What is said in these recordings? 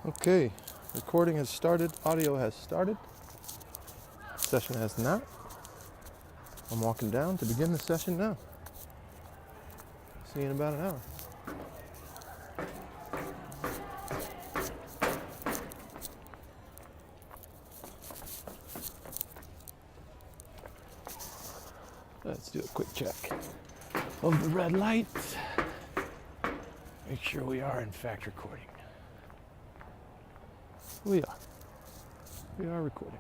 Okay, recording has started, audio has started, session has not. I'm walking down to begin the session now. See you in about an hour. Let's do a quick check of the red light. Make sure we are in fact recording. We are. We are recording.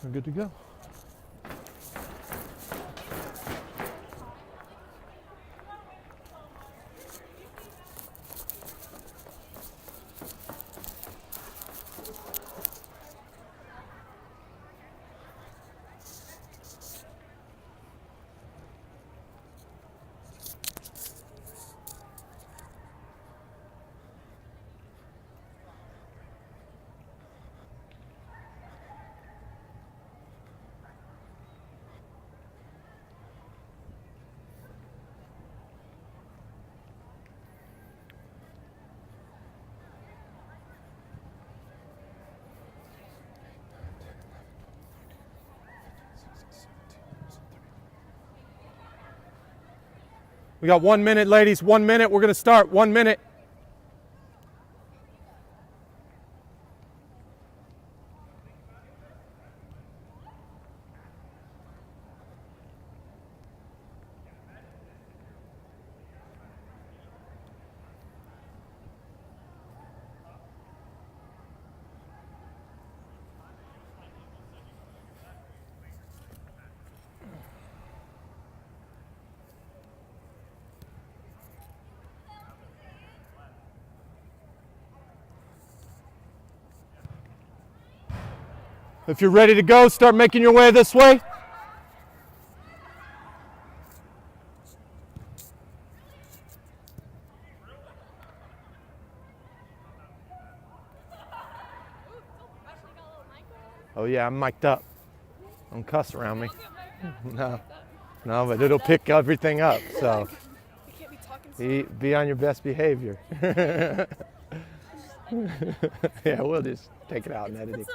We're good to go. We got 1 minute, ladies. 1 minute. We're going to start. 1 minute. If you're ready to go, start making your way this way. Oh yeah, I'm mic'd up. Don't cuss around me. No, but it'll pick everything up, so be on your best behavior. Yeah, we'll just take it out and edit it.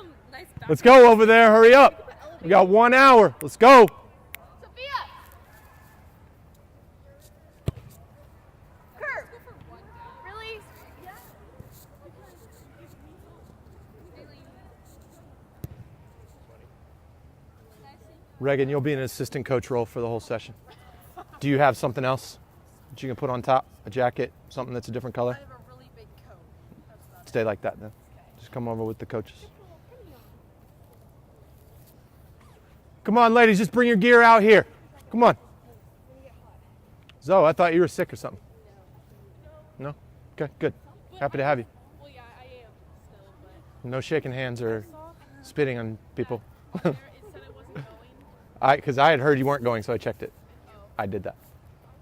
Let's go over there, hurry up. We got 1 hour, let's go. Sophia! Kurt! Really? Yeah. Reagan, you'll be in an assistant coach role for the whole session. Do you have something else that you can put on top? A jacket, something that's a different color? I have a really big coat. Stay like that then. Just come over with the coaches. Come on, ladies, just bring your gear out here. Come on. Zoe, I thought you were sick or something. No? Okay, good. Happy to have you. Well, yeah, I am still, but No shaking hands or spitting on people. it said it wasn't going. Because I had heard you weren't going, so I checked it. I did that.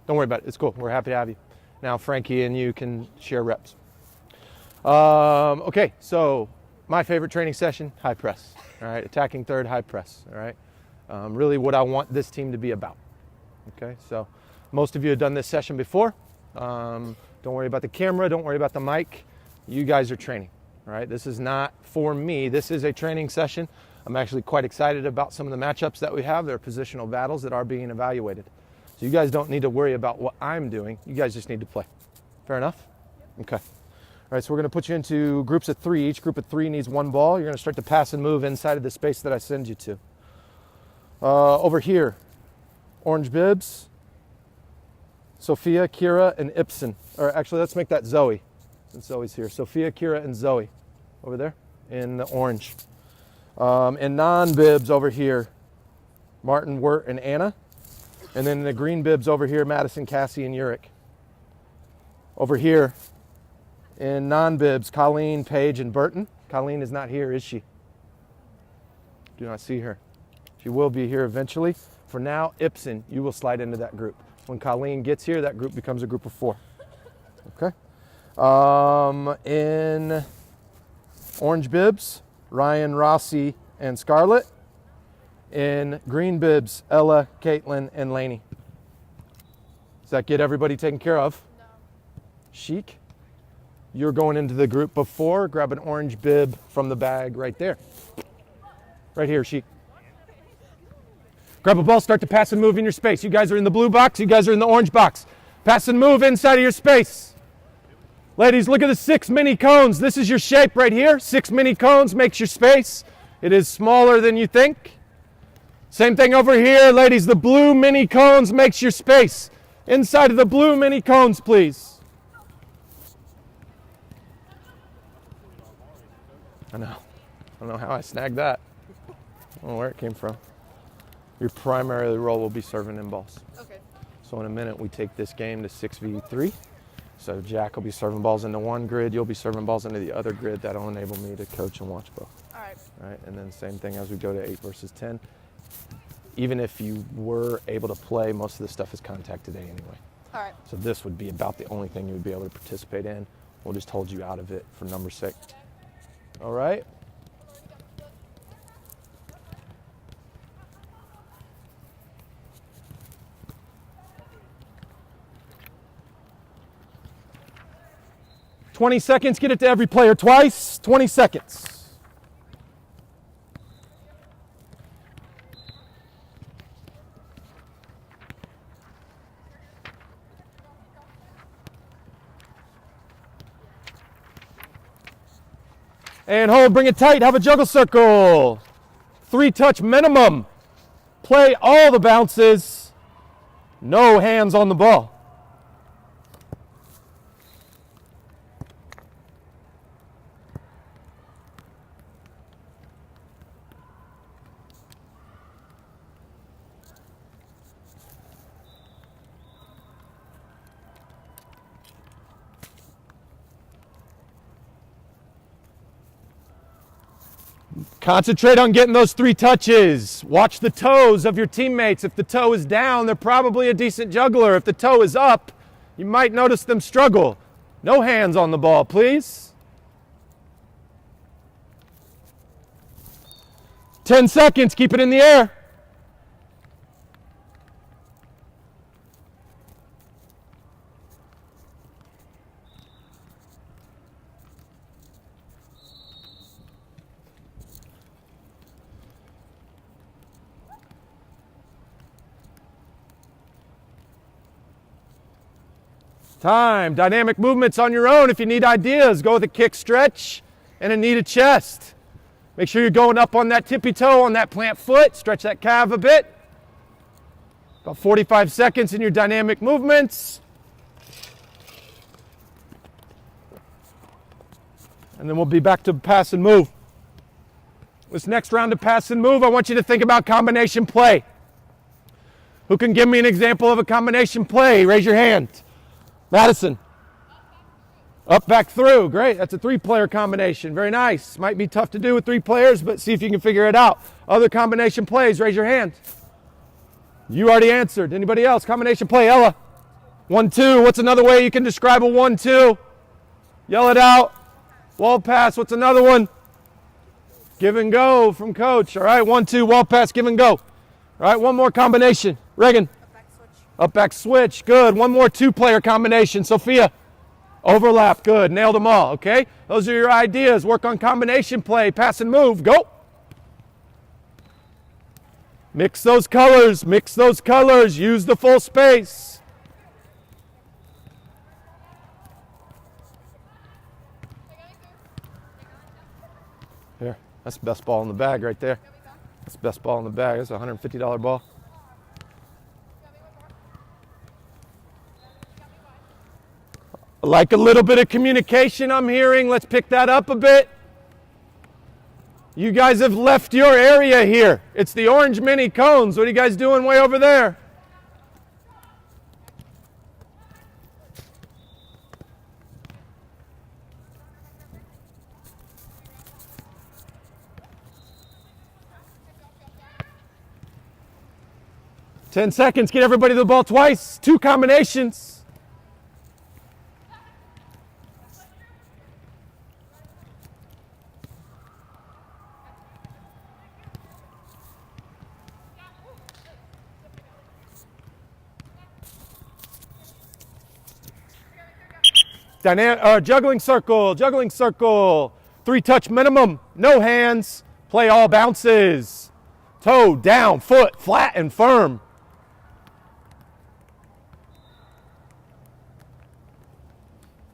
Don't worry about it. It's cool. We're happy to have you. Now, Frankie and you can share reps. Okay, so my favorite training session, high press. All right, attacking third, high press. All right, really what I want this team to be about. Okay, so most of you have done this session before. Don't worry about the camera. Don't worry about the mic. You guys are training. All right, this is not for me. This is a training session. I'm actually quite excited about some of the matchups that we have. They're positional battles that are being evaluated. So you guys don't need to worry about what I'm doing. You guys just need to play. Fair enough? Okay. All right, so we're going to put you into groups of three. Each group of three needs one ball. You're going to start to pass and move inside of the space that I send you to. Over here, orange bibs, Sophia, Kira, and Ibsen. Or actually, let's make that Zoe, since Zoe's here. Sophia, Kira, and Zoe. Over there in the orange. And non-bibs over here, Martin, Wirt, and Anna. And then the green bibs over here, Madison, Cassie, and Uric. Over here, in non-bibs, Colleen, Paige, and Burton. Colleen is not here, is she? Do not see her. She will be here eventually. For now, Ibsen, you will slide into that group. When Colleen gets here, that group becomes a group of 4. Okay? In orange bibs, Ryan, Rossi, and Scarlett. In green bibs, Ella, Caitlin, and Lainey. Does that get everybody taken care of? No. Chic? you're going into the group before, grab an orange bib from the bag right there. Right here, Sheik. Grab a ball, start to pass and move in your space. You guys are in the blue box, you guys are in the orange box. Pass and move inside of your space. Ladies, look at the 6 mini cones. This is your shape right here. 6 mini cones makes your space. It is smaller than you think. Same thing over here, ladies. The blue mini cones makes your space. Inside of the blue mini cones, please. I know. I don't know how I snagged that. I don't know where it came from. Your primary role will be serving in balls. Okay. So in a minute, we take this game to 6v3. So Jack will be serving balls into one grid. You'll be serving balls into the other grid. That'll enable me to coach and watch both. All right. All right, and then same thing as we go to 8 versus 10. Even if you were able to play, most of this stuff is contact today anyway. All right. So this would be about the only thing you would be able to participate in. We'll just hold you out of it for number's sake. All right? "20 seconds, get it to every player twice. 20 seconds. And hold, bring it tight, have a juggle circle. 3 touch minimum. Play all the bounces. No hands on the ball. Concentrate on getting those 3 touches. Watch the toes of your teammates. If the toe is down, they're probably a decent juggler. If the toe is up, you might notice them struggle. No hands on the ball, please. 10 seconds, keep it in the air. Time. Dynamic movements on your own. If you need ideas, go with a kick stretch and a knee to chest. Make sure you're going up on that tippy toe on that plant foot. Stretch that calf a bit. About 45 seconds in your dynamic movements. And then we'll be back to pass and move. This next round of pass and move, I want you to think about combination play. Who can give me an example of a combination play? Raise your hand. Madison. Up, back, through. Great. That's a 3-player combination. Very nice. Might be tough to do with 3 players, but see if you can figure it out. Other combination plays, raise your hand. You already answered. Anybody else? Combination play, Ella. 1-2. What's another way you can describe a 1-2? Yell it out. Wall pass. What's another one? Give and go from coach. All right. 1-2. Wall pass. Give and go. All right. One more combination. Reagan. Up, back, switch. Good. One more 2-player combination. Sophia. Overlap. Good. Nailed them all. Okay. Those are your ideas. Work on combination play. Pass and move. Go. Mix those colors. Mix those colors. Use the full space. Here. That's the best ball in the bag right there. That's the best ball in the bag. That's a $150 ball. Like a little bit of communication I'm hearing. Let's pick that up a bit. You guys have left your area here. It's the orange mini cones. What are you guys doing way over there? Ten seconds. Get everybody to the ball twice. 2 combinations. Juggling circle, juggling circle. 3-touch minimum, no hands. Play all bounces. Toe down, foot flat and firm.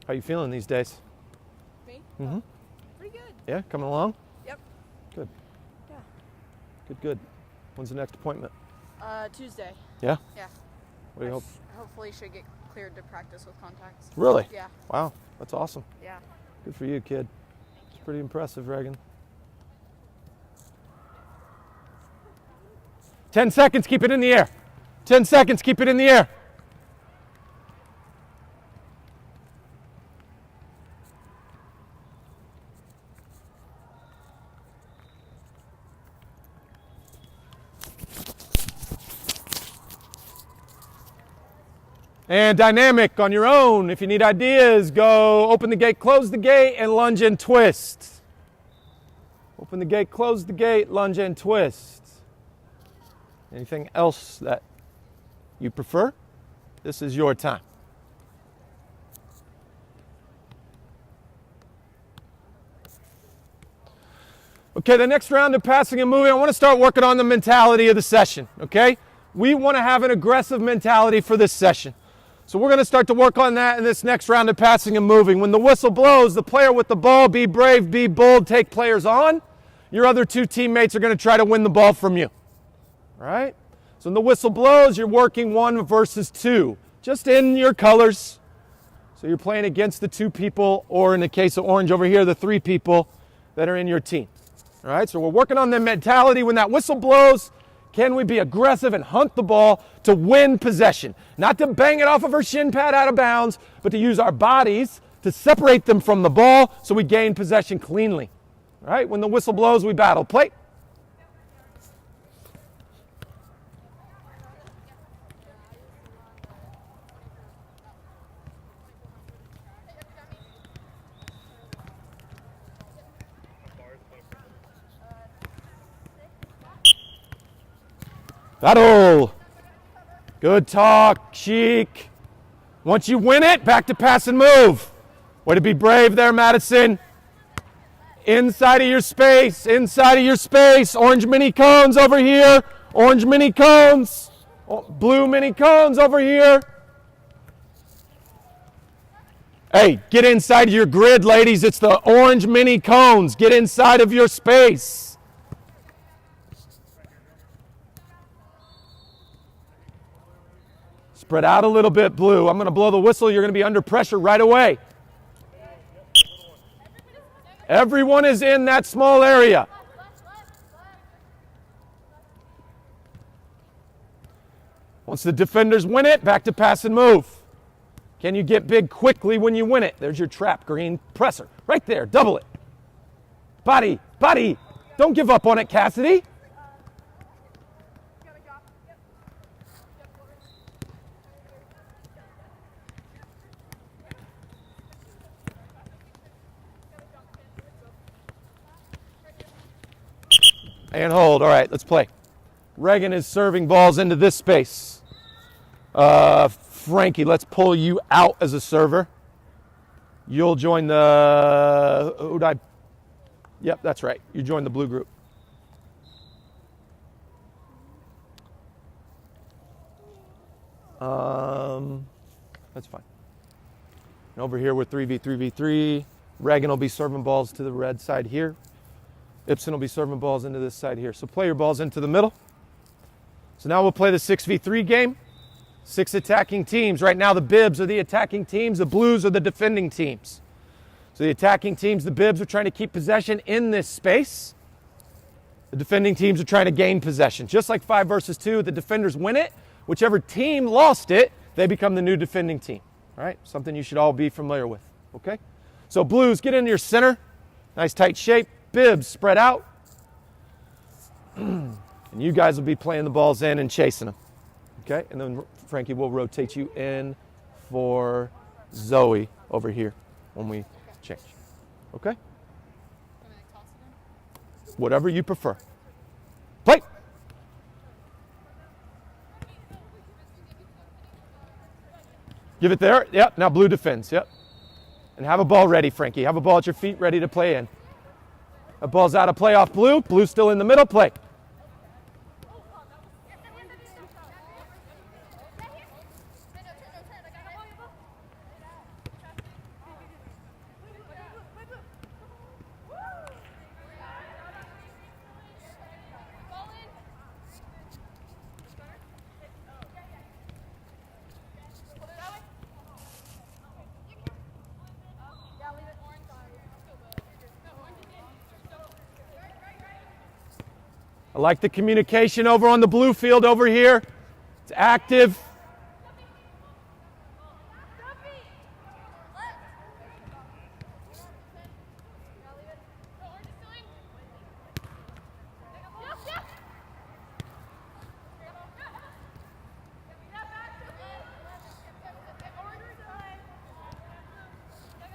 How you feeling these days? Me? Mm-hmm. Pretty good. Yeah, coming along? Yep. Good. Yeah. Good. When's the next appointment? Tuesday. Yeah? Yeah. What do you hope? Hopefully should get cleared to practice with contacts. Really? Yeah. Wow, that's awesome. Yeah. Good for you, kid. It's pretty impressive, Reagan. 10 seconds, keep it in the air. 10 seconds, keep it in the air. And dynamic on your own. If you need ideas, go open the gate, close the gate, and lunge and twist. Open the gate, close the gate, lunge and twist. Anything else that you prefer? This is your time. Okay, the next round of passing and moving, I want to start working on the mentality of the session, okay? We want to have an aggressive mentality for this session. So we're going to start to work on that in this next round of passing and moving. When the whistle blows, the player with the ball, be brave, be bold, take players on. Your other two teammates are going to try to win the ball from you. All right? So when the whistle blows, you're working 1 versus 2, just in your colors. So you're playing against the 2 people, or in the case of orange over here, the 3 people that are in your team. All right? So we're working on the mentality. When that whistle blows, can we be aggressive and hunt the ball to win possession? Not to bang it off of our shin pad out of bounds, but to use our bodies to separate them from the ball so we gain possession cleanly. All right? When the whistle blows, we battle. Play. Battle. Good talk, Chic. Once you win it, back to pass and move. Way to be brave there, Madison. Inside of your space, inside of your space. Orange mini cones over here. Orange mini cones. Blue mini cones over here. Hey, get inside of your grid, ladies. It's the orange mini cones. Get inside of your space. Spread out a little bit, Blue. I'm going to blow the whistle. You're going to be under pressure right away. Everyone is in that small area. Once the defenders win it, back to pass and move. Can you get big quickly when you win it? There's your trap, green. Presser. Right there. Double it. Body. Body. Don't give up on it, Cassidy. And hold. All right, let's play. Reagan is serving balls into this space. Frankie, let's pull you out as a server. You'll join the... Yep, that's right. You join the blue group. That's fine. And over here we're 3v3v3. Reagan will be serving balls to the red side here. Ibsen will be serving balls into this side here. So play your balls into the middle. So now we'll play the 6v3 game. 6 attacking teams. Right now the bibs are the attacking teams. The blues are the defending teams. So the attacking teams, the bibs, are trying to keep possession in this space. The defending teams are trying to gain possession. Just like 5 versus 2, the defenders win it. Whichever team lost it, they become the new defending team. All right? Something you should all be familiar with. Okay? So blues, get into your center. Nice tight shape. Bibs, spread out. And you guys will be playing the balls in and chasing them. Okay? And then Frankie will rotate you in for Zoe over here when we change. Okay? Whatever you prefer. Play. Give it there. Yep. Now blue defends. Yep. And have a ball ready, Frankie. Have a ball at your feet ready to play in. A ball's out of play off Blue. Blue still in the middle. Play. I like the communication over on the blue field over here. It's active.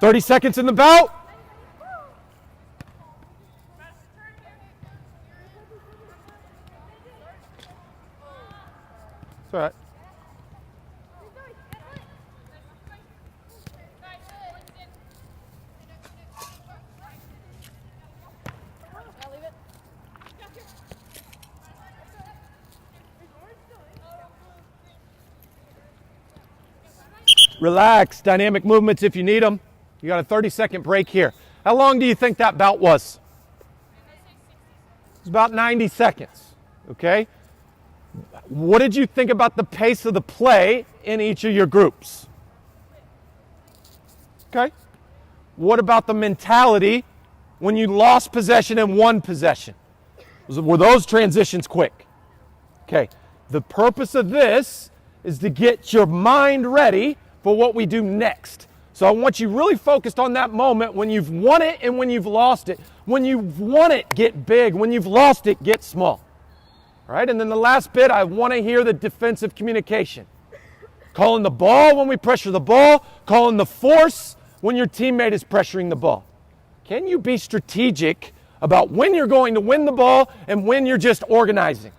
"30 seconds in the bout." It's all right. Relax. Dynamic movements if you need them. You got a 30-second break here. How long do you think that bout was? It's about 90 seconds. Okay? What did you think about the pace of the play in each of your groups? Okay. What about the mentality when you lost possession and won possession? Were those transitions quick? Okay. The purpose of this is to get your mind ready for what we do next. So I want you really focused on that moment when you've won it and when you've lost it. When you've won it, get big. When you've lost it, get small. All right, and then the last bit, I want to hear the defensive communication. Calling the ball when we pressure the ball, calling the force when your teammate is pressuring the ball. Can you be strategic about when you're going to win the ball and when you're just organizing?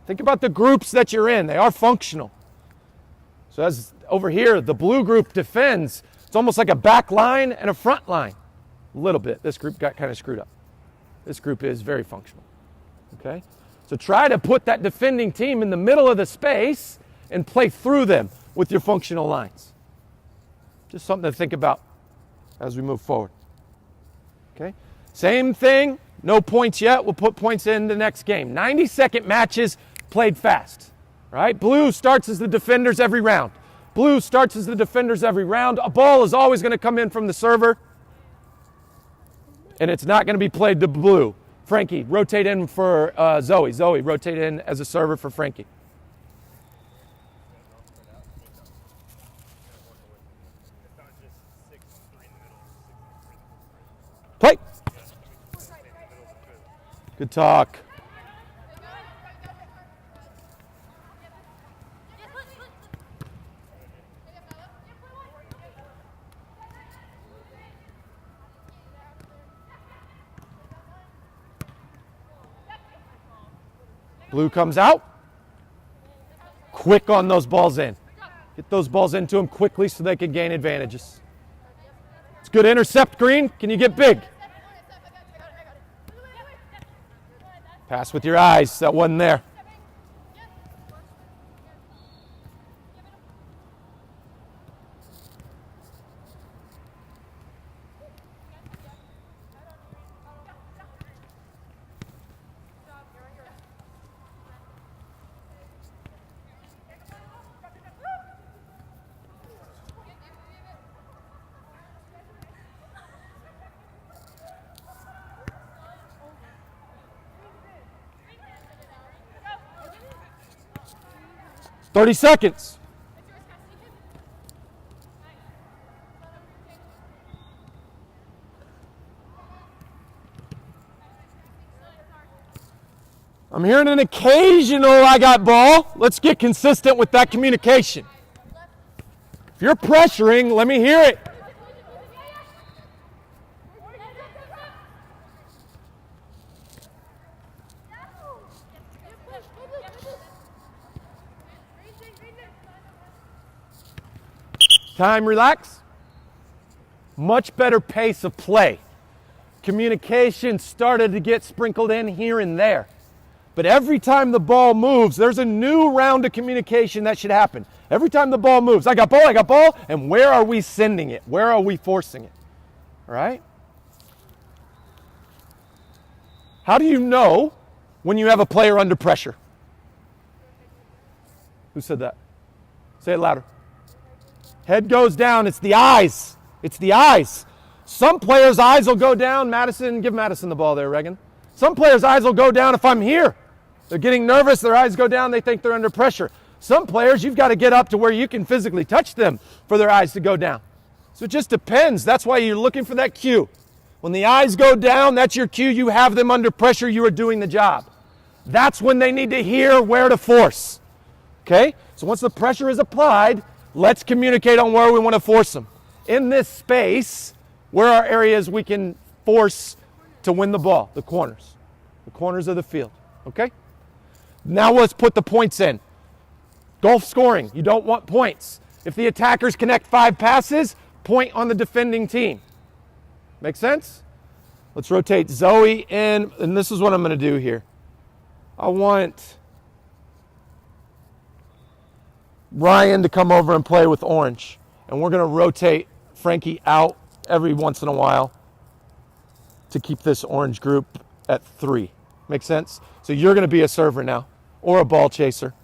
Think about the groups that you're in. They are functional. So as over here, the blue group defends. It's almost like a back line and a front line. A little bit. This group got kind of screwed up. This group is very functional. Okay? So try to put that defending team in the middle of the space and play through them with your functional lines. Just something to think about as we move forward. Okay? Same thing, no points yet. We'll put points in the next game. 90-second matches played fast. Right? Blue starts as the defenders every round. Blue starts as the defenders every round. A ball is always going to come in from the server, and it's not going to be played to blue. Frankie, rotate in for Zoe. Zoe, rotate in as a server for Frankie. Play. Good talk. Blue comes out. Quick on those balls in. Get those balls into them quickly so they can gain advantages. It's good intercept, Green. Can you get big? Pass with your eyes. That wasn't there. "30 seconds. I'm hearing an occasional "I got ball." Let's get consistent with that communication. If you're pressuring, let me hear it. Time, relax. Much better pace of play. Communication started to get sprinkled in here and there. But every time the ball moves, there's a new round of communication that should happen. Every time the ball moves, I got ball, and where are we sending it? Where are we forcing it? All right? How do you know when you have a player under pressure? Who said that? Say it louder. Head goes down. It's the eyes. It's the eyes. Some players' eyes will go down. Madison, give Madison the ball there, Reagan. Some players' eyes will go down if I'm here. They're getting nervous. Their eyes go down. They think they're under pressure. Some players, you've got to get up to where you can physically touch them for their eyes to go down. So it just depends. That's why you're looking for that cue. When the eyes go down, that's your cue. You have them under pressure. You are doing the job. That's when they need to hear where to force. Okay? So once the pressure is applied, let's communicate on where we want to force them. In this space, where are areas we can force to win the ball? The corners. The corners of the field. Okay? Now let's put the points in. Golf scoring. You don't want points. If the attackers connect 5 passes, point on the defending team. Make sense? Let's rotate Zoe in, and this is what I'm going to do here. I want Ryan to come over and play with orange. And we're going to rotate Frankie out every once in a while to keep this orange group at 3. Make sense? So you're going to be a server now or a ball chaser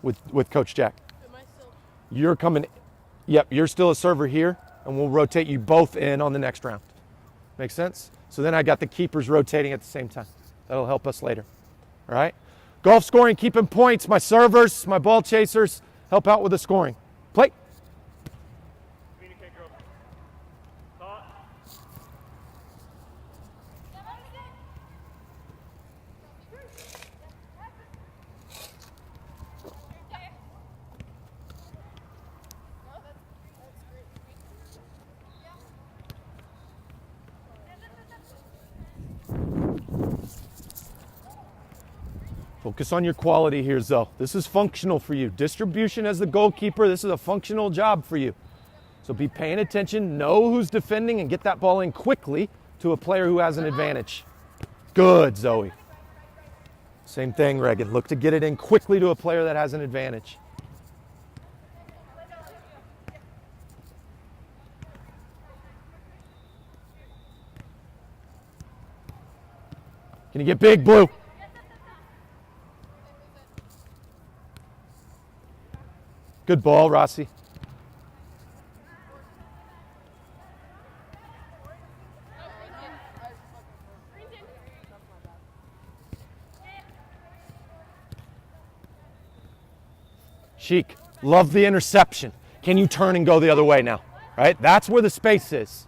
with Coach Jack. Am I still? You're coming. Yep, you're still a server here, and we'll rotate you both in on the next round. Make sense? So then I got the keepers rotating at the same time. That'll help us later. All right? Golf scoring, keeping points. My servers, my ball chasers, help out with the scoring. Play. Communicate, girls. Thought. Focus on your quality here, Zoe. This is functional for you. Distribution as the goalkeeper, this is a functional job for you. So be paying attention, know who's defending, and get that ball in quickly to a player who has an advantage. Good, Zoe. Same thing, Reagan. Look to get it in quickly to a player that has an advantage. Can you get big, Blue? Good ball, Rossi. Sheik, love the interception. Can you turn and go the other way now? Right? That's where the space is.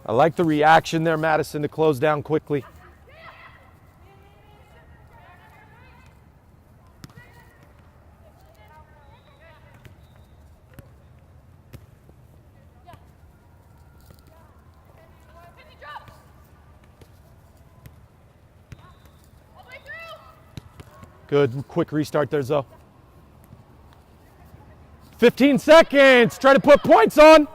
I like the reaction there, Madison, to close down quickly. Good, quick restart there, Zoe. 15 seconds, try to put points on.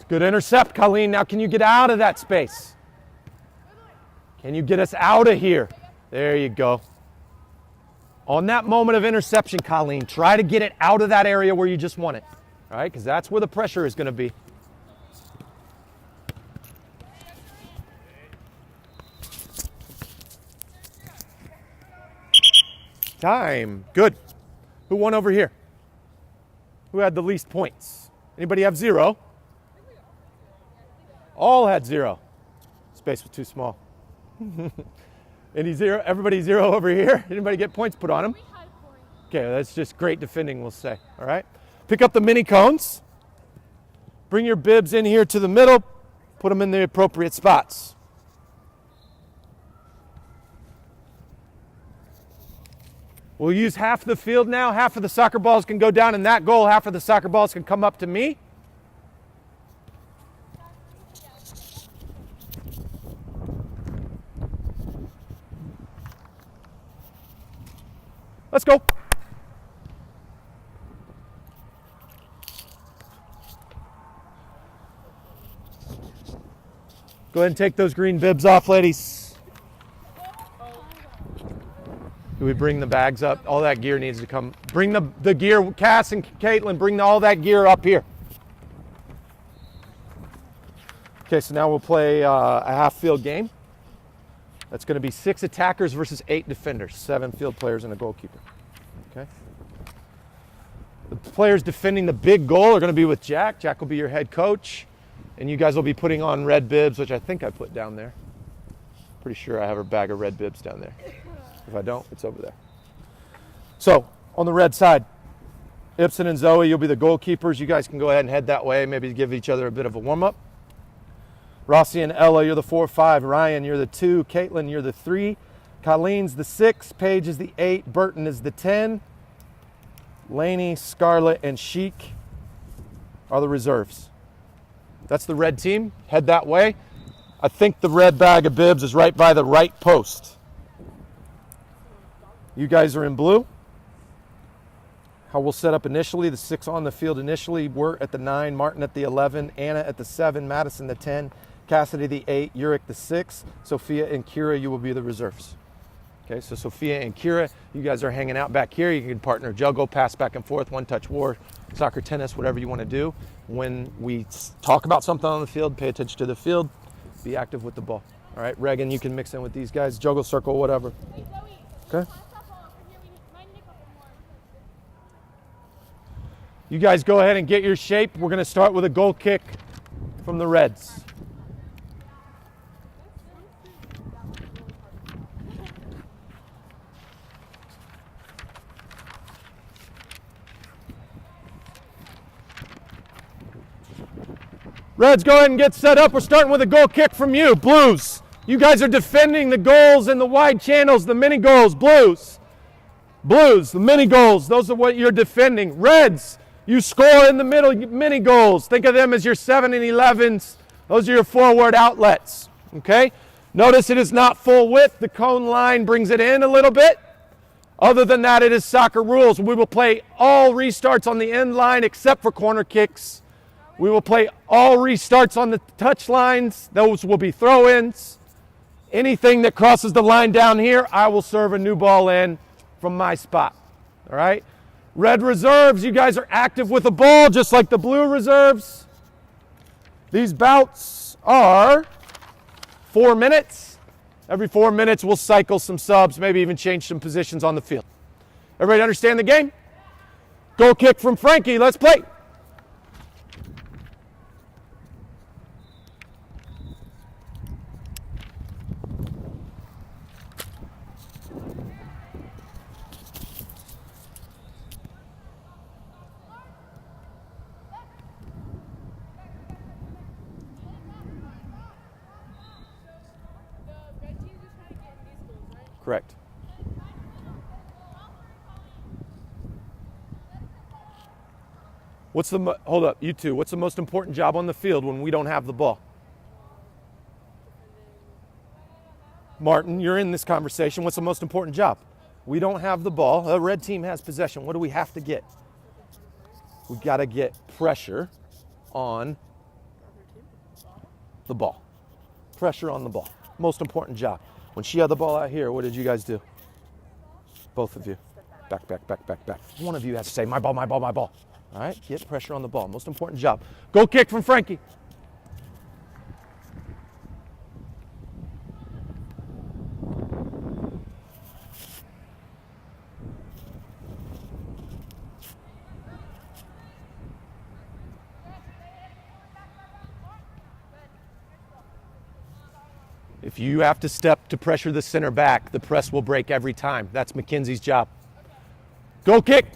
Good intercept, Colleen. Now can you get out of that space? Can you get us out of here? There you go. On that moment of interception, Colleen, try to get it out of that area where you just want it. All right, because that's where the pressure is going to be. Time. Good. Who won over here? Who had the least points? Anybody have 0? All had 0. Space was too small. Any 0? Everybody 0 over here? Anybody get points put on them? Okay, that's just great defending, we'll say. All right. Pick up the mini cones. Bring your bibs in here to the middle. Put them in the appropriate spots. We'll use half the field now. Half of the soccer balls can go down in that goal. Half of the soccer balls can come up to me. Let's go. Go ahead and take those green bibs off, ladies. Do we bring the bags up? All that gear needs to come. Bring the gear, Cass and Caitlin, bring all that gear up here. Okay, so now we'll play a half field game. That's going to be 6 attackers versus 8 defenders, 7 field players and a goalkeeper. Okay. The players defending the big goal are going to be with Jack. Jack will be your head coach. And you guys will be putting on red bibs, which I think I put down there. Pretty sure I have a bag of red bibs down there. If I don't, it's over there. So, on the red side, Ibsen and Zoe, you'll be the goalkeepers. You guys can go ahead and head that way, maybe give each other a bit of a warm-up. Rossi and Ella, you're the 4-5. Ryan, you're the 2. Caitlin, you're the 3. Colleen's the 6. Paige is the 8. Burton is the 10. Laney, Scarlett, and Chic are the reserves. That's the red team. Head that way. I think the red bag of bibs is right by the right post. You guys are in blue. How we'll set up initially, the 6 on the field initially, Wirt at the 9, Martin at the 11, Anna at the 7, Madison the 10, Cassidy the 8, Uric the 6, Sophia and Kira, you will be the reserves. Okay, so Sophia and Kira, you guys are hanging out back here. You can partner juggle, pass back and forth, one-touch war, soccer, tennis, whatever you want to do. When we talk about something on the field, pay attention to the field, be active with the ball. All right, Reagan, you can mix in with these guys, juggle, circle, whatever. Okay? You guys go ahead and get your shape. We're going to start with a goal kick from the Reds. Reds, go ahead and get set up. We're starting with a goal kick from you. Blues, you guys are defending the goals in the wide channels, the mini goals. Blues, the mini goals. Those are what you're defending. Reds, you score in the middle mini goals. Think of them as your 7 and 11s. Those are your forward outlets. Okay? Notice it is not full width. The cone line brings it in a little bit. Other than that, it is soccer rules. We will play all restarts on the end line except for corner kicks. We will play all restarts on the touch lines. Those will be throw-ins. Anything that crosses the line down here, I will serve a new ball in from my spot. All right? Red reserves, you guys are active with the ball just like the blue reserves. These bouts are 4 minutes. Every 4 minutes, we'll cycle some subs, maybe even change some positions on the field. Everybody understand the game? Goal kick from Frankie. Let's play. Correct. Hold up, you two. What's the most important job on the field when we don't have the ball? Martin, you're in this conversation. What's the most important job? We don't have the ball. The red team has possession. What do we have to get? We got to get pressure on the ball. Pressure on the ball. Most important job. When she had the ball out here, what did you guys do? Both of you. Back, back, back, back, back. One of you has to say, my ball, my ball, my ball. All right, get pressure on the ball. Most important job. Goal kick from Frankie. If you have to step to pressure the center back, the press will break every time. That's Mackenzie's job. Goal kick.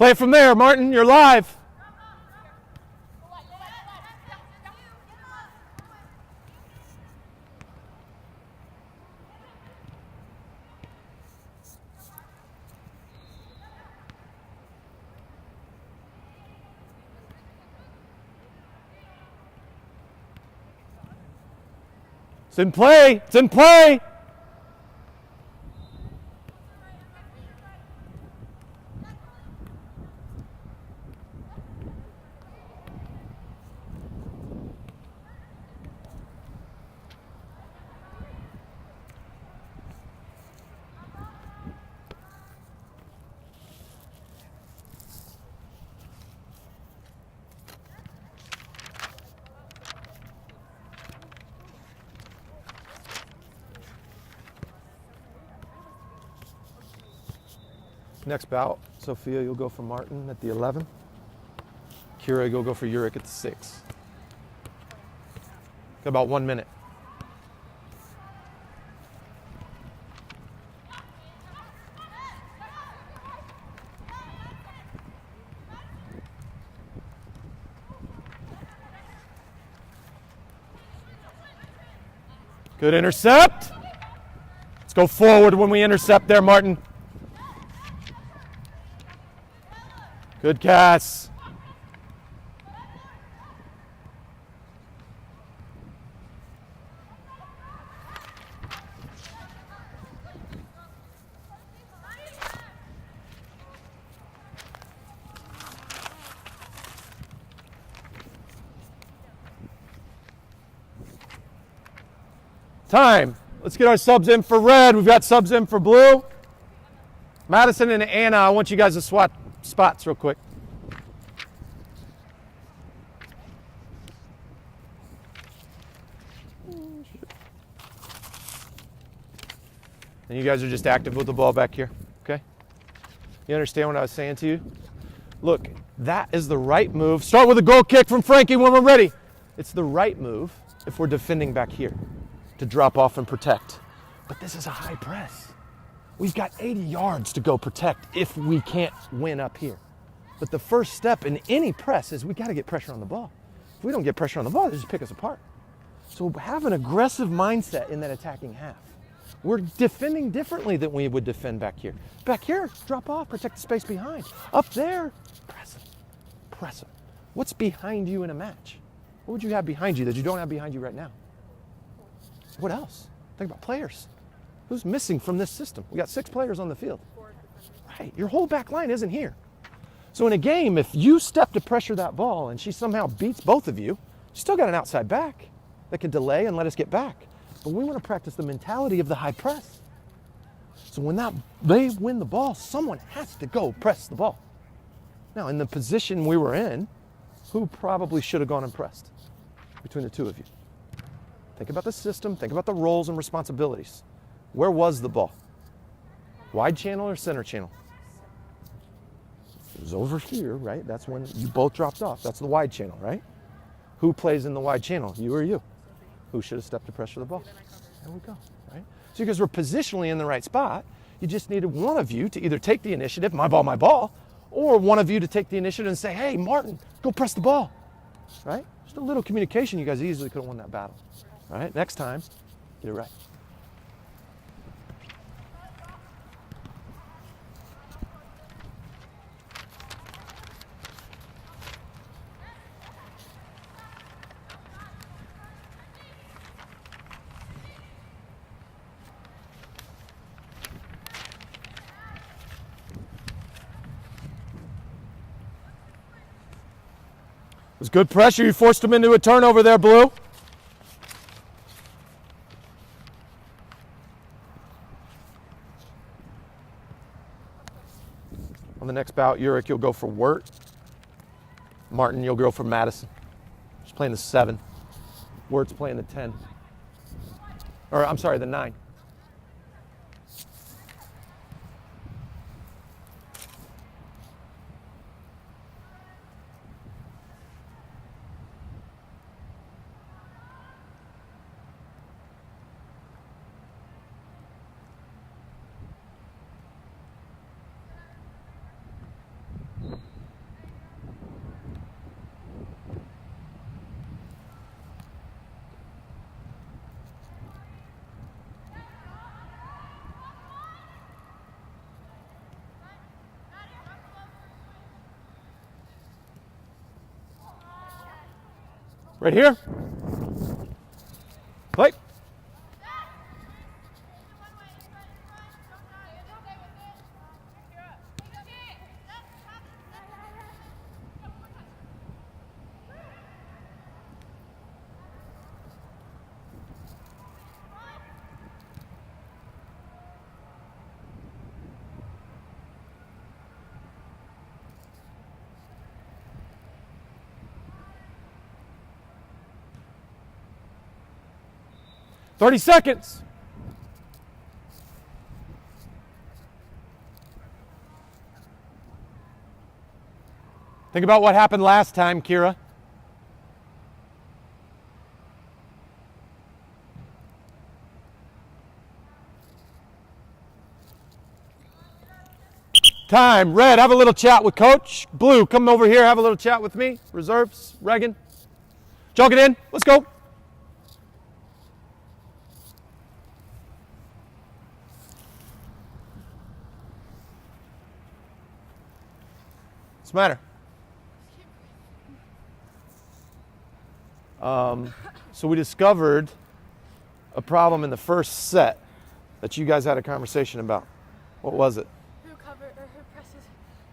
Play it from there, Martin. You're live. It's in play. It's in play. Next bout, Sophia, you'll go for Martin at the 11. Kira, you'll go for Uric at the 6. Got about 1 minute. Good intercept. Let's go forward when we intercept there, Martin. Good cast. Time. Let's get our subs in for red. We've got subs in for blue. Madison and Anna, I want you guys to swap spots real quick. And you guys are just active with the ball back here, okay? You understand what I was saying to you? Look, that is the right move. Start with a goal kick from Frankie when we're ready. It's the right move if we're defending back here to drop off and protect. But this is a high press. We've got 80 yards to go protect if we can't win up here. But the first step in any press is we got to get pressure on the ball. If we don't get pressure on the ball, they just pick us apart. So have an aggressive mindset in that attacking half. We're defending differently than we would defend back here. Back here, drop off, protect the space behind. Up there, press them. Press them. What's behind you in a match? What would you have behind you that you don't have behind you right now? What else? Think about players. Who's missing from this system? We got 6 players on the field. Right, your whole back line isn't here. So in a game, if you step to pressure that ball and she somehow beats both of you, you still got an outside back that can delay and let us get back. But we want to practice the mentality of the high press. So when they win the ball, someone has to go press the ball. Now, in the position we were in, who probably should have gone and pressed between the two of you? Think about the system. Think about the roles and responsibilities. Where was the ball? Wide channel or center channel? It was over here, right? That's when you both dropped off. That's the wide channel, right? Who plays in the wide channel, you or you? Who should have stepped to pressure the ball? There we go, right? So because we're positionally in the right spot, you just needed one of you to either take the initiative, my ball, or one of you to take the initiative and say, hey, Martin, go press the ball, right? Just a little communication, you guys easily could have won that battle, all right? Next time, get it right. It was good pressure. You forced him into a turnover there, Blue. On the next bout, Uric, you'll go for Wirt. Martin, you'll go for Madison. She's playing the 7. Wirt's playing the 10. Or, I'm sorry, the 9. Right here. Play. "30 seconds. Think about what happened last time, Kira. Time. Red, have a little chat with Coach. Blue, come over here, have a little chat with me. Reserves, Reagan. Jog it in. Let's go. What's the matter? So we discovered a problem in the first set that you guys had a conversation about. What was it? Who presses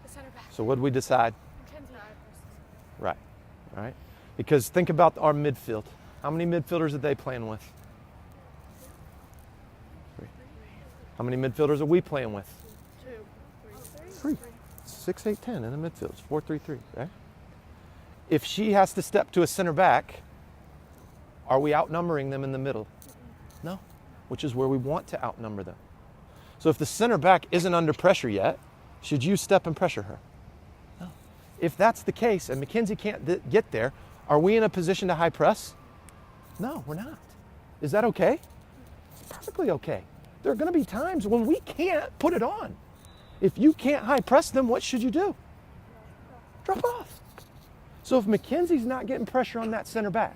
the center back? So what did we decide? Mackenzie. Right. Right. Because think about our midfield. How many midfielders are they playing with? 3. How many midfielders are we playing with? 2. 3. 6, 8, 10 in the midfield. It's 4-3-3, right? If she has to step to a center back, are we outnumbering them in the middle? No, which is where we want to outnumber them. So if the center back isn't under pressure yet, should you step and pressure her? No. If that's the case and Mackenzie can't get there, are we in a position to high press? No, we're not. Is that okay? Perfectly okay. There are going to be times when we can't put it on. If you can't high press them, what should you do? Drop off. So if Mackenzie's not getting pressure on that center back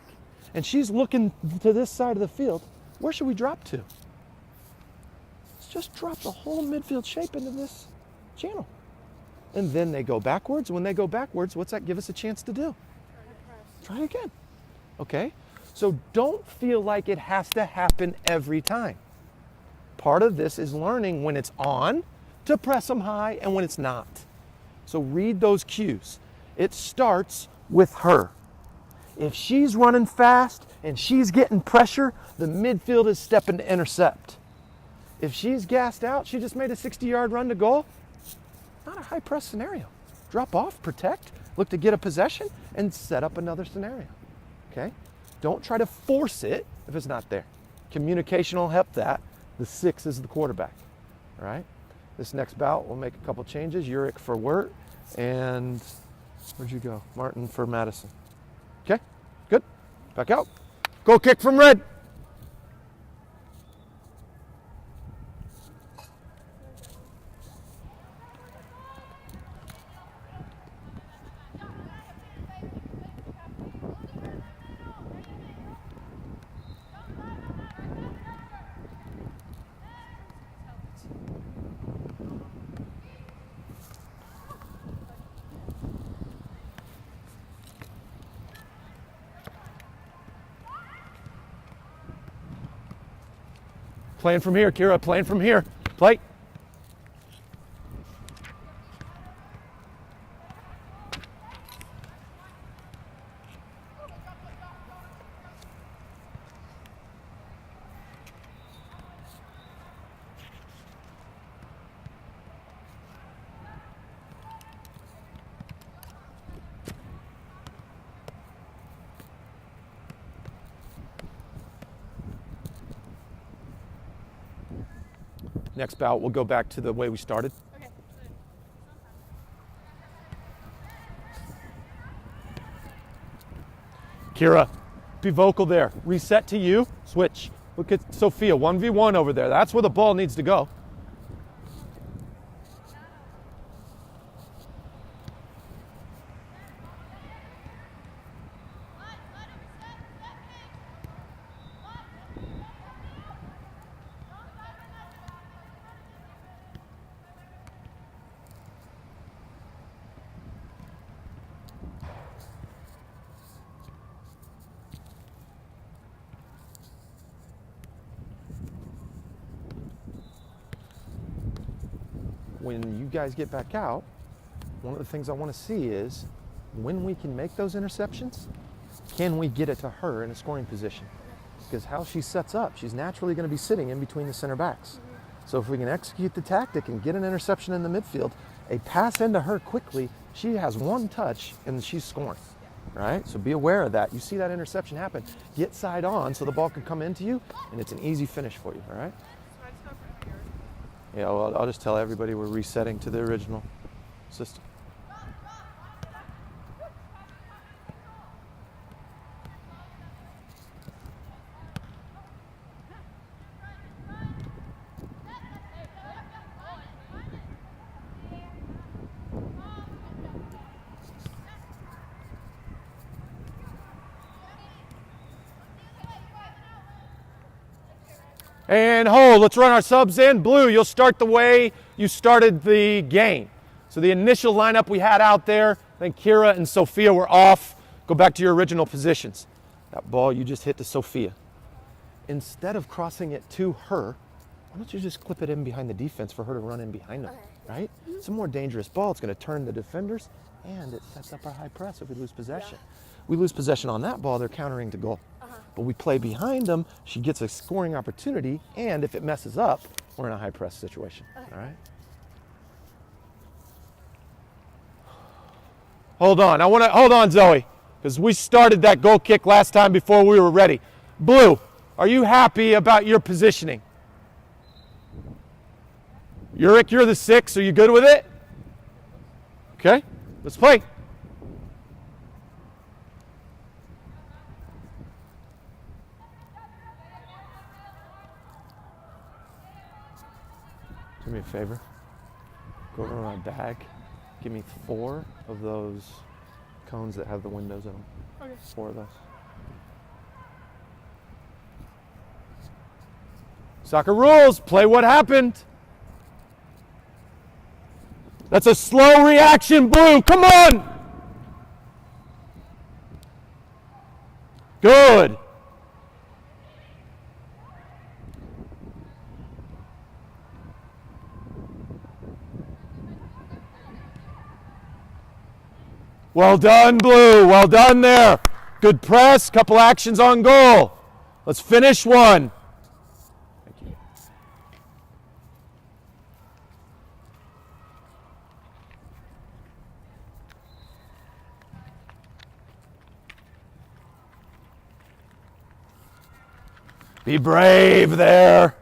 and she's looking to this side of the field, where should we drop to? Let's just drop the whole midfield shape into this channel. And then they go backwards. When they go backwards, what's that give us a chance to do? Try again. Okay? So don't feel like it has to happen every time. Part of this is learning when it's on to press them high and when it's not. So read those cues. It starts with her. If she's running fast and she's getting pressure, the midfield is stepping to intercept. If she's gassed out, she just made a 60-yard run to goal, not a high press scenario. Drop off, protect, look to get a possession, and set up another scenario. Okay? Don't try to force it if it's not there. Communication will help that. The 6 is the quarterback. All right? This next bout, we'll make a couple changes. Uric for Wirt, and where'd you go? Martin for Madison. Okay, good. Back out. Goal kick from Red. Playing from here, Kira, playing from here. Play. Next bout, we'll go back to the way we started. Okay. Kira, be vocal there. Reset to you. Switch. Look at Sophia, 1v1 over there. That's where the ball needs to go. when you guys get back out, one of the things I want to see is when we can make those interceptions, can we get it to her in a scoring position? Because how she sets up, she's naturally going to be sitting in between the center backs. So if we can execute the tactic and get an interception in the midfield, a pass into her quickly, she has one touch and she's scoring, right? So be aware of that. You see that interception happen, get side on so the ball can come into you, and it's an easy finish for you, all right? Yeah, well, I'll just tell everybody we're resetting to the original system. And hold, let's run our subs in. Blue, you'll start the way you started the game. So the initial lineup we had out there, I think Kira and Sophia were off. Go back to your original positions. That ball you just hit to Sophia. Instead of crossing it to her, why don't you just clip it in behind the defense for her to run in behind them, right? It's a more dangerous ball. It's going to turn the defenders, and it sets up our high press if we lose possession. We lose possession on that ball, they're countering to goal. But we play behind them, she gets a scoring opportunity, and if it messes up, we're in a high press situation, all right? Hold on, Zoe, because we started that goal kick last time before we were ready. Blue, are you happy about your positioning? Uric, you're the 6, are you good with it? Okay, let's play. Do me a favor. Go over to my bag. Give me 4 of those cones that have the windows in them. Okay. 4 of those. Soccer rules. Play what happened. That's a slow reaction, Blue. Come on. Good. Well done, Blue. Well done there. Good press. Couple actions on goal. Let's finish one. Thank you. Be brave there.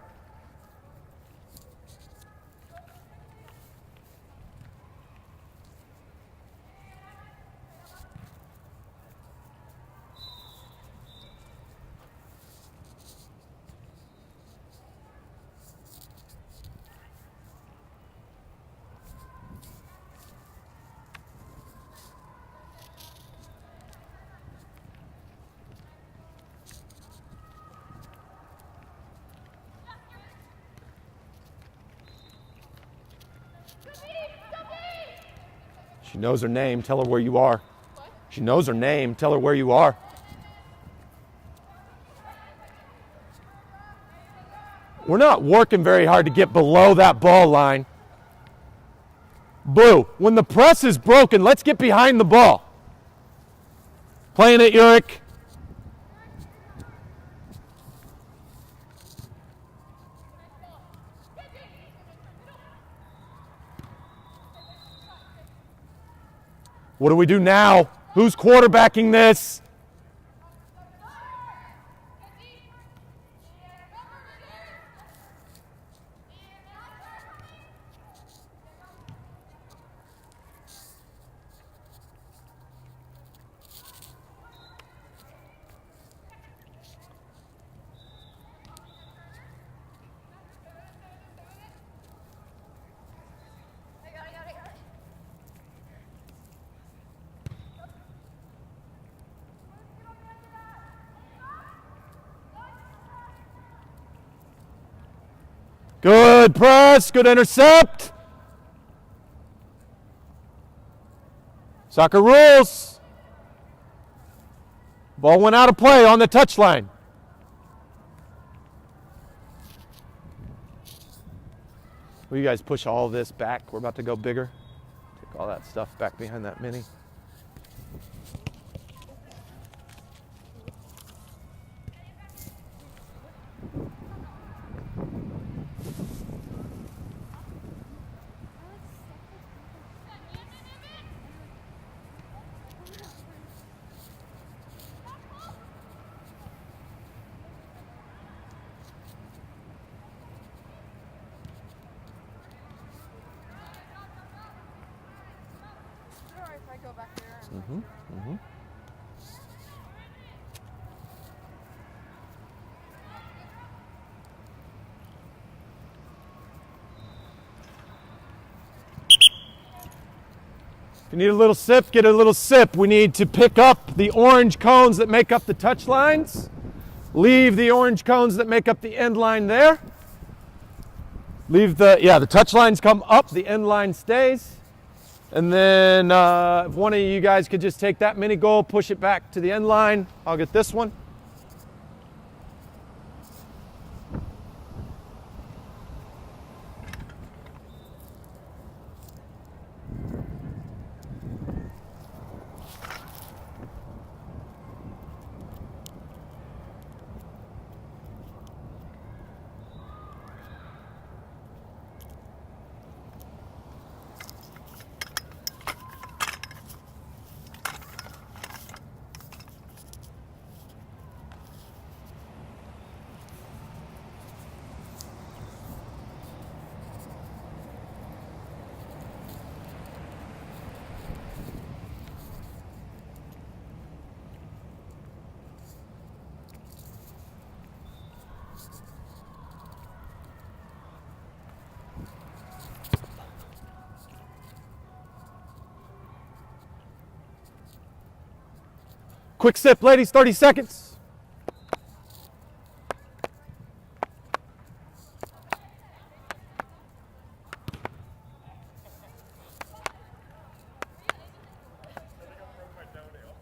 She knows her name. Tell her where you are. What? She knows her name. Tell her where you are. We're not working very hard to get below that ball line. Blue, when the press is broken, let's get behind the ball. Playing it, Uric. What do we do now? Who's quarterbacking this? Good press, good intercept. Soccer rules. Ball went out of play on the touchline. Will you guys push all this back? We're about to go bigger. Take all that stuff back behind that mini. If I go back there. If you need a little sip, get a little sip. We need to pick up the orange cones that make up the touch lines. Leave the orange cones that make up the end line there. Leave the touch lines come up, the end line stays. And then if one of you guys could just take that mini goal, push it back to the end line. I'll get this one. Quick sip, ladies, 30 seconds.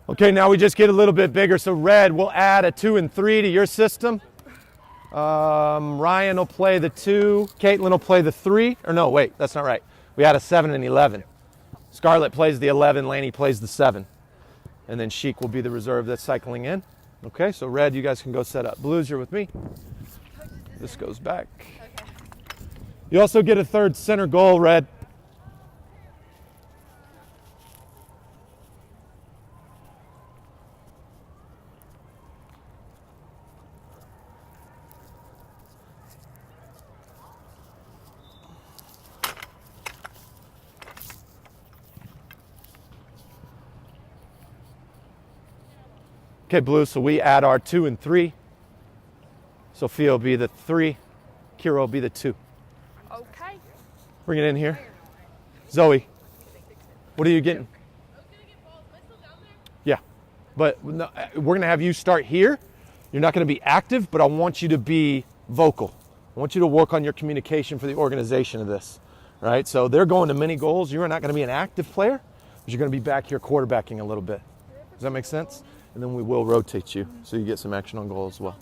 Okay, now we just get a little bit bigger. So red, we'll add a 2 and 3 to your system. Ryan will play the 2. Caitlin will play the 3. Or no, wait, that's not right. We had a 7 and 11. Scarlett plays the 11. Laney plays the 7. And then Sheik will be the reserve that's cycling in. Okay, so red, you guys can go set up. Blues, you're with me. This goes back. Okay. You also get a third center goal, red. Okay, blue, so we add our 2 and 3. Sophia will be the 3. Kira will be the 2. Okay. Bring it in here. Zoe, what are you getting? Yeah, but no, we're going to have you start here. You're not going to be active, but I want you to be vocal. I want you to work on your communication for the organization of this, right? So they're going to mini goals. You're not going to be an active player, but you're going to be back here quarterbacking a little bit. Does that make sense? And then we will rotate you so you get some action on goal as well.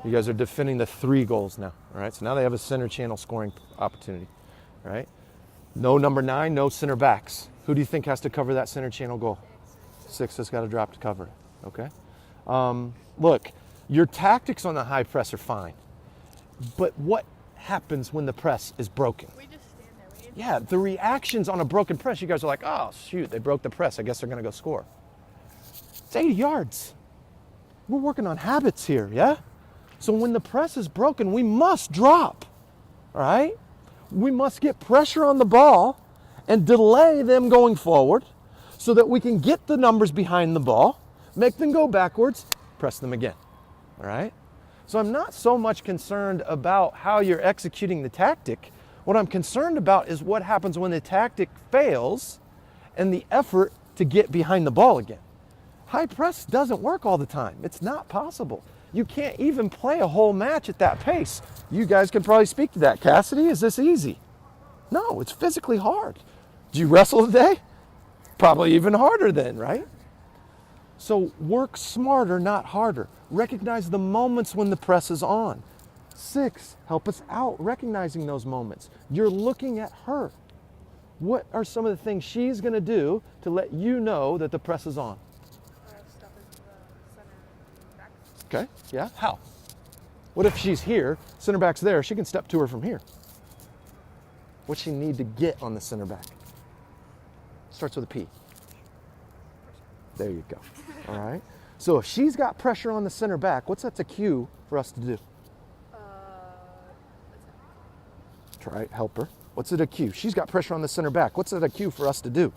You guys are defending the 3 goals now, all right? So now they have a center channel scoring opportunity, all right? No number 9, no center backs. Who do you think has to cover that center channel goal? 6 has got to drop to cover it, okay? Look, your tactics on the high press are fine, but what happens when the press is broken? We just stand there. Yeah, the reactions on a broken press, you guys are like, oh, shoot, they broke the press. I guess they're going to go score. It's 80 yards. We're working on habits here, yeah? So when the press is broken, we must drop, all right? We must get pressure on the ball and delay them going forward so that we can get the numbers behind the ball, make them go backwards, press them again, all right? So I'm not so much concerned about how you're executing the tactic. What I'm concerned about is what happens when the tactic fails and the effort to get behind the ball again. High press doesn't work all the time. It's not possible. You can't even play a whole match at that pace. You guys can probably speak to that. Cassidy, is this easy? No, it's physically hard. Did you wrestle today? Probably even harder then, right? So work smarter, not harder. Recognize the moments when the press is on. 6, help us out recognizing those moments. You're looking at her. What are some of the things she's going to do to let you know that the press is on? Step into the center back. Okay, yeah, how? What if she's here, center back's there, she can step to her from here. What's she need to get on the center back? Starts with a P. There you go, all right? So if she's got pressure on the center back, what's that a cue for us to do? Try it, help her. What's it a cue? She's got pressure on the center back. What's it a cue for us to do?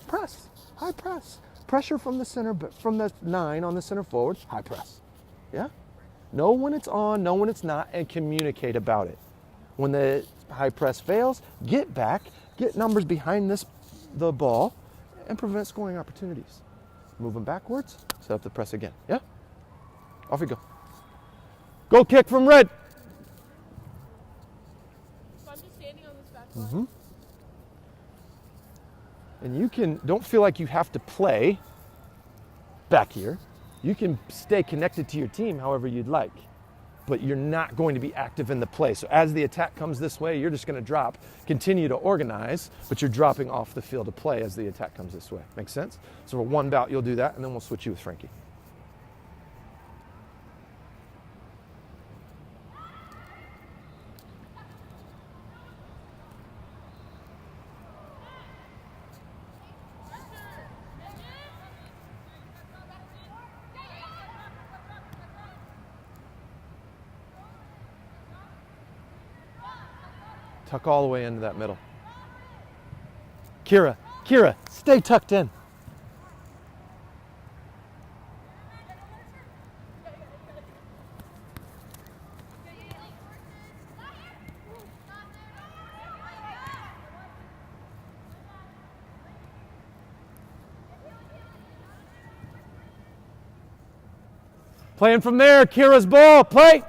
Press, high press. Pressure from the center, from the 9 on the center forward, high press. Yeah? Know when it's on, know when it's not, and communicate about it. When the high press fails, get back, get numbers behind the ball, and prevent scoring opportunities. Move them backwards, set up the press again. Yeah? Off you go. Goal kick from red. So I'm just standing on this back line. And you don't feel like you have to play back here. You can stay connected to your team however you'd like, but you're not going to be active in the play. So as the attack comes this way, you're just going to drop, continue to organize, but you're dropping off the field of play as the attack comes this way. Make sense? So for one bout, you'll do that, and then we'll switch you with Frankie. Tuck all the way into that middle. Kira, stay tucked in. Playing from there, Kira's ball, play.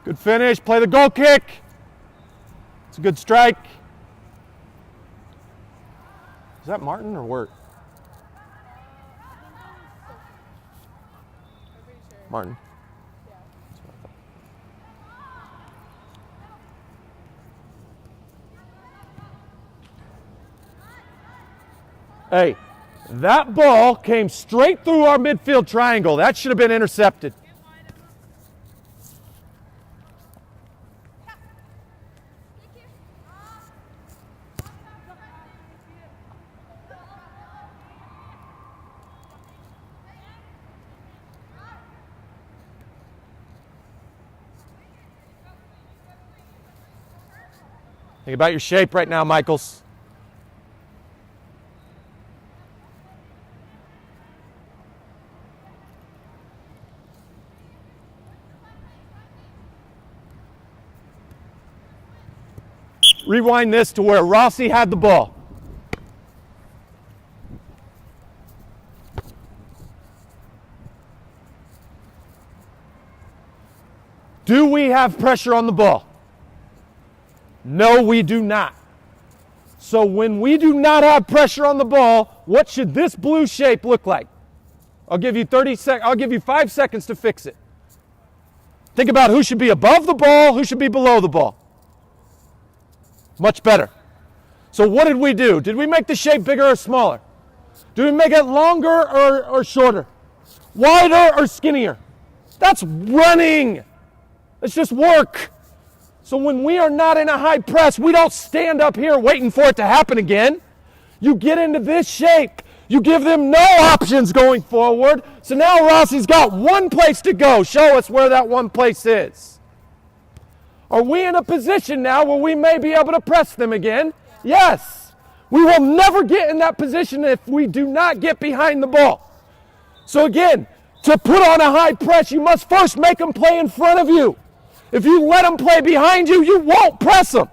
Good finish, play the goal kick. It's a good strike. Is that Martin or Wirt? Martin. Hey, that ball came straight through our midfield triangle. That should have been intercepted. Think about your shape right now, Michaels. Rewind this to where Rossi had the ball. Do we have pressure on the ball? No, we do not. So when we do not have pressure on the ball, what should this blue shape look like? I'll give you 5 seconds to fix it. Think about who should be above the ball, who should be below the ball. Much better. So what did we do? Did we make the shape bigger or smaller? Do we make it longer or shorter? Wider or skinnier? That's running. It's just work. So when we are not in a high press, we don't stand up here waiting for it to happen again. You get into this shape. You give them no options going forward. So now Rossi's got one place to go. Show us where that one place is. Are we in a position now where we may be able to press them again? Yes. We will never get in that position if we do not get behind the ball. So again, to put on a high press, you must first make them play in front of you. If you let them play behind you, you won't press them.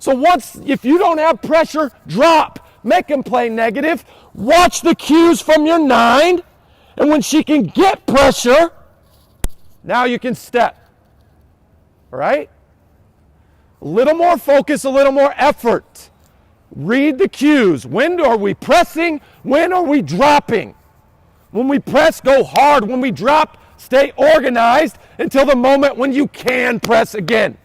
So if you don't have pressure, drop. Make them play negative. Watch the cues from your 9. And when she can get pressure, now you can step. All right? A little more focus, a little more effort. Read the cues. When are we pressing? When are we dropping? When we press, go hard. When we drop, stay organized until the moment when you can press again.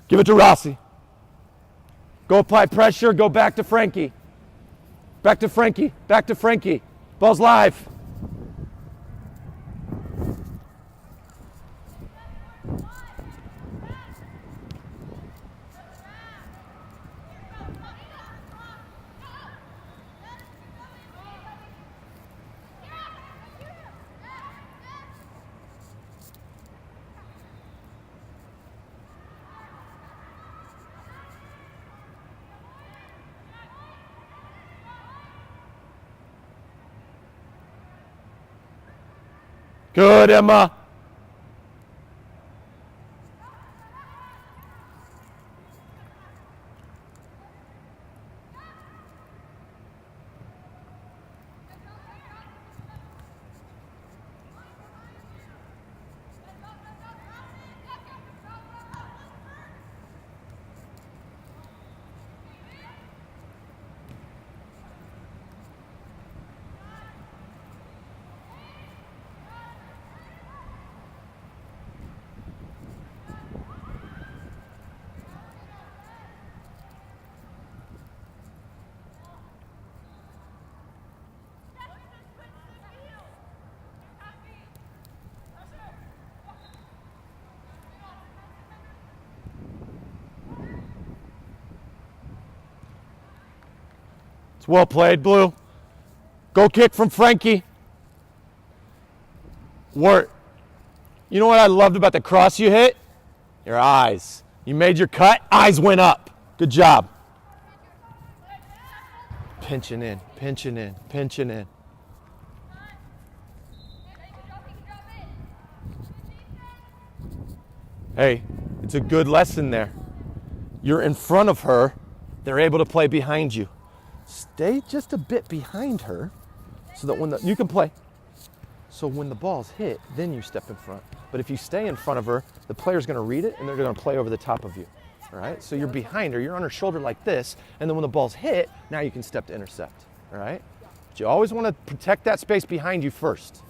Give it to Rossi. Go apply pressure. Go back to Frankie. Back to Frankie. Back to Frankie. Ball's live. Good, Emma. It's well played, Blue. Go kick from Frankie. You know what I loved about the cross you hit? Your eyes. You made your cut, eyes went up. Good job. Pinching in, pinching in, pinching in. Hey, it's a good lesson there. You're in front of her. They're able to play behind you. Stay just a bit behind her so that you can play. So when the ball's hit, then you step in front. But if you stay in front of her, the player's going to read it and they're going to play over the top of you. All right? So you're behind her, you're on her shoulder like this, and then when the ball's hit, now you can step to intercept. All right? But you always want to protect that space behind you first.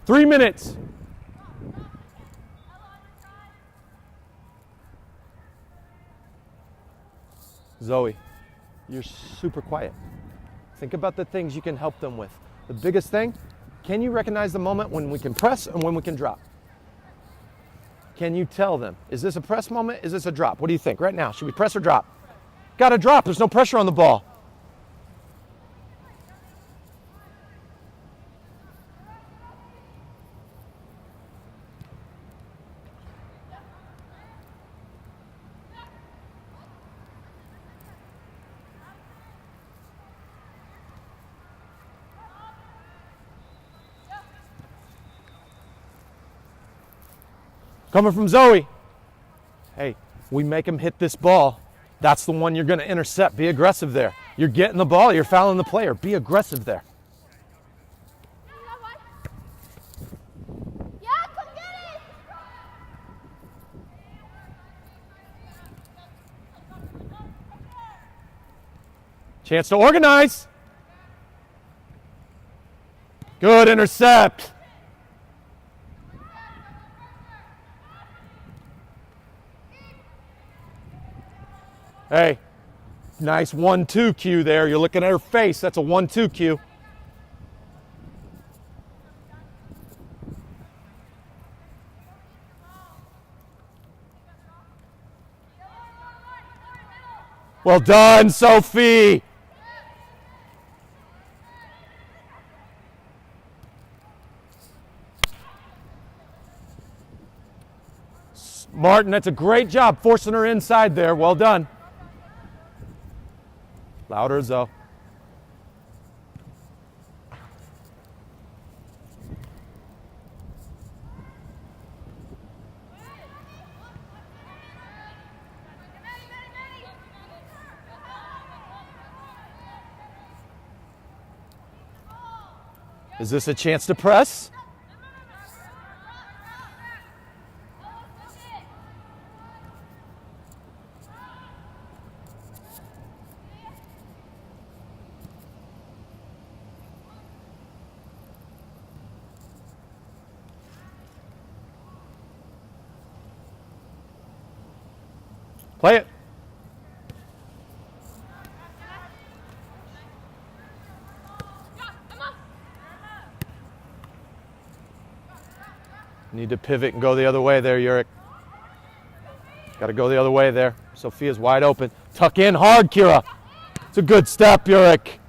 Three minutes. Zoe, you're super quiet. Think about the things you can help them with. The biggest thing, can you recognize the moment when we can press and when we can drop? Can you tell them, is this a press moment? Is this a drop? What do you think right now? Should we press or drop? Got to drop. There's no pressure on the ball. Coming from Zoe. Hey, we make him hit this ball. That's the one you're going to intercept. Be aggressive there. You're getting the ball. You're fouling the player. Be aggressive there. Yeah, come get it! Chance to organize. Good intercept. Hey, nice 1-2 cue there. You're looking at her face. That's a 1-2 cue. Well done, Sophie. Martin, that's a great job forcing her inside there. Well done. Louder, Zoe. Is this a chance to press? Play it. Need to pivot and go the other way there, Yurik. Got to go the other way there. Sophia's wide open. Tuck in hard, Kira. It's a good step, Yurik.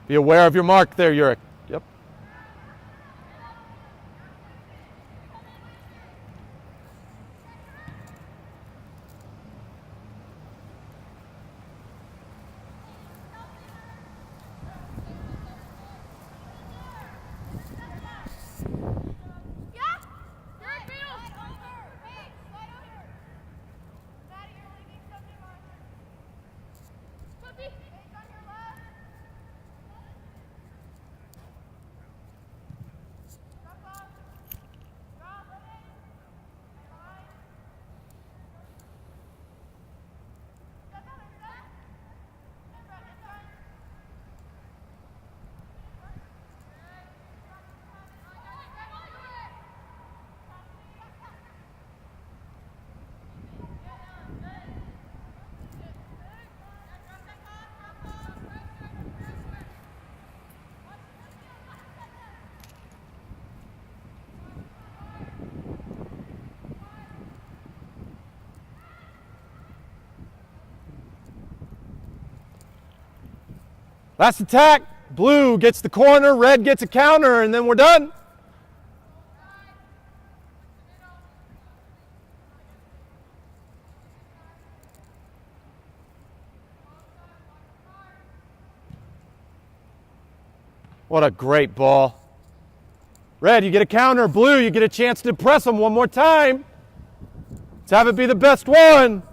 Be aware of your mark there, Yurik. Yep. Last attack. Blue gets the corner, red gets a counter, and then we're done. What a great ball. Red, you get a counter. Blue, you get a chance to press them one more time. Let's have it be the best one.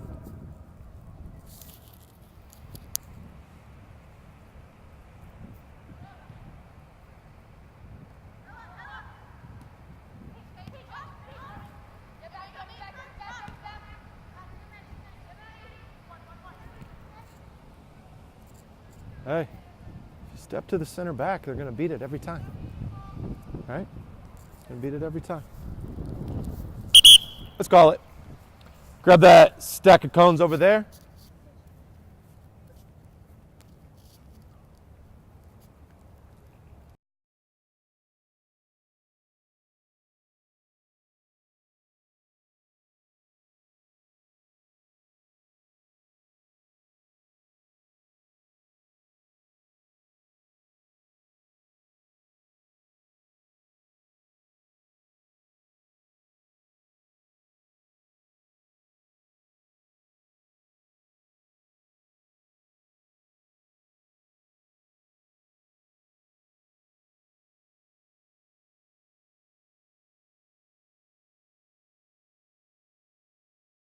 Hey, if you step to the center back, they're going to beat it every time. Right? Going to beat it every time. Let's call it. Grab that stack of cones over there.